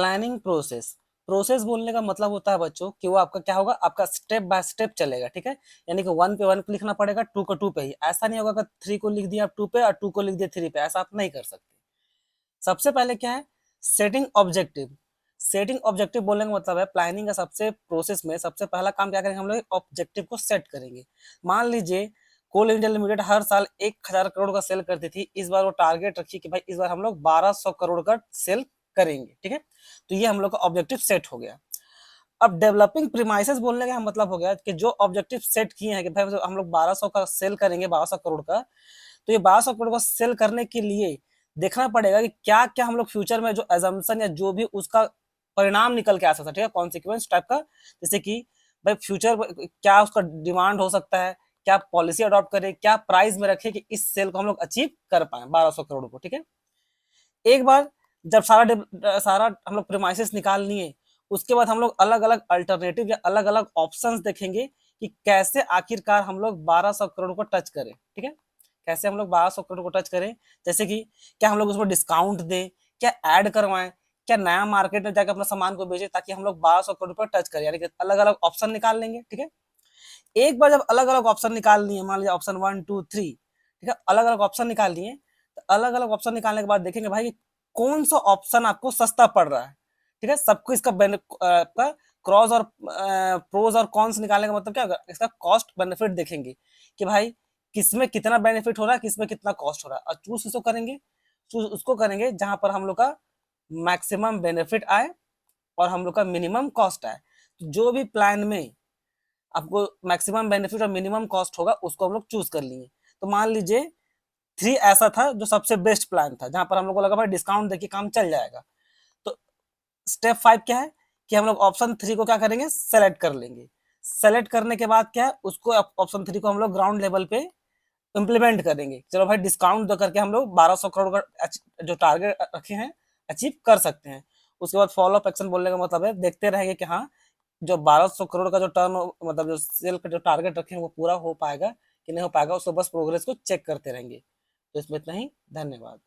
Planning process. Process बोलने का मतलब होता है बच्चों कि वो आपका क्या होगा, आपका स्टेप बाय स्टेप चलेगा, ठीक है। यानी कि 1 पे 1 पे लिखना पड़ेगा, 2 को 2 पे ही। ऐसा नहीं होगा कि 3 को लिख दिया आप 2 पे और 2 को लिख दिया 3 पे, ऐसा आप नहीं कर सकते। सबसे पहले क्या है, सेटिंग ऑब्जेक्टिव। सेटिंग ऑब्जेक्टिव बोलने का मतलब है प्लानिंग का सबसे प्रोसेस में सबसे पहला काम क्या करेंगे, हम लोग ऑब्जेक्टिव को सेट करेंगे। मान लीजिए कोल इंडिया लिमिटेड हर साल 1,000 करोड़ का सेल करती थी, इस बार वो टारगेट रखी कि भाई इस बार हम लोग 1,200 करोड़ का सेल करेंगे, ठीक है। तो ये हम लोग का ऑब्जेक्टिव सेट हो गया। अब डेवलपिंग प्रीमाइसेस बोलने का मतलब हो गया कि जो ऑब्जेक्टिव सेट किए हैं कि भाई हम लोग 1,200 का सेल करेंगे, 1,200 करोड़ का, तो ये 1,200 करोड़ का सेल करने के लिए देखना पड़ेगा कि क्या क्या हम लोग फ्यूचर में जो एजम्पशन या जो भी उसका परिणाम निकल के आ सकता है, ठीक है, कॉन्सिक्वेंस टाइप का। जैसे कि भाई फ्यूचर क्या उसका डिमांड हो सकता है, क्या पॉलिसी अडॉप्ट करें, क्या प्राइस में रखे कि इस सेल को हम लोग अचीव कर पाए 1,200 करोड़ को, ठीक है। एक बार जब सारा हम लोग प्रीमाइसेस निकाल लिए, उसके बाद हम लोग अलग अलग अल्टरनेटिव या अलग अलग ऑप्शंस देखेंगे कि कैसे आखिरकार हम लोग 1,200 करोड़ को टच करें, ठीक है। कैसे हम लोग 1,200 करोड़ को टच करें, जैसे कि क्या हम लोग उसमें डिस्काउंट दें, क्या ऐड करवाएं, क्या नया मार्केट में जाकर अपना सामान को बेचें ताकि हम लोग 1,200 करोड़ पर टच करें, यानी कि अलग अलग ऑप्शन निकाल लेंगे, ठीक है। एक बार जब अलग अलग ऑप्शन निकाल लिए, मान लीजिए ऑप्शन 1 2 3, ठीक है, अलग अलग ऑप्शन निकाल लिए, तो अलग अलग ऑप्शन निकालने के बाद देखेंगे भाई कौन सा ऑप्शन आपको सस्ता पड़ रहा है, ठीक है। सबको इसका आपका क्रॉस और प्रोज और कॉन्स निकालने का मतलब क्या होगा, इसका कॉस्ट बेनिफिट देखेंगे कि भाई किसमें कितना बेनिफिट हो रहा है, किसमें कितना कॉस्ट हो रहा है, और चूज किसको करेंगे, चूज उसको करेंगे जहां पर हम लोग का मैक्सिमम बेनिफिट आए और हम लोग का मिनिमम कॉस्ट आए। तो जो भी प्लान में आपको मैक्सिमम बेनिफिट और मिनिमम कॉस्ट होगा उसको हम लोग चूज कर लिए। तो मान लीजिए 3 ऐसा था जो सबसे बेस्ट प्लान था, जहां पर हम लोग को लगा भाई डिस्काउंट देके काम चल जाएगा। तो स्टेप 5 क्या है कि हम लोग ऑप्शन 3 को क्या करेंगे, सेलेक्ट कर लेंगे। सेलेक्ट करने के बाद क्या है, उसको ऑप्शन 3 को हम लोग ग्राउंड लेवल पे इम्प्लीमेंट करेंगे। चलो भाई डिस्काउंट दे करके हम लोग 1,200 करोड़ का जो टारगेट रखे हैं अचीव कर सकते हैं। उसके बाद फॉलो अप एक्शन बोलने का मतलब है देखते रहेंगे कि हाँ जो 1,200 करोड़ का जो टर्न मतलब जो सेल का जो टारगेट रखे हैं वो पूरा हो पाएगा कि नहीं हो पाएगा, उसको बस प्रोग्रेस को चेक करते रहेंगे। तो इसमें इतना ही, धन्यवाद।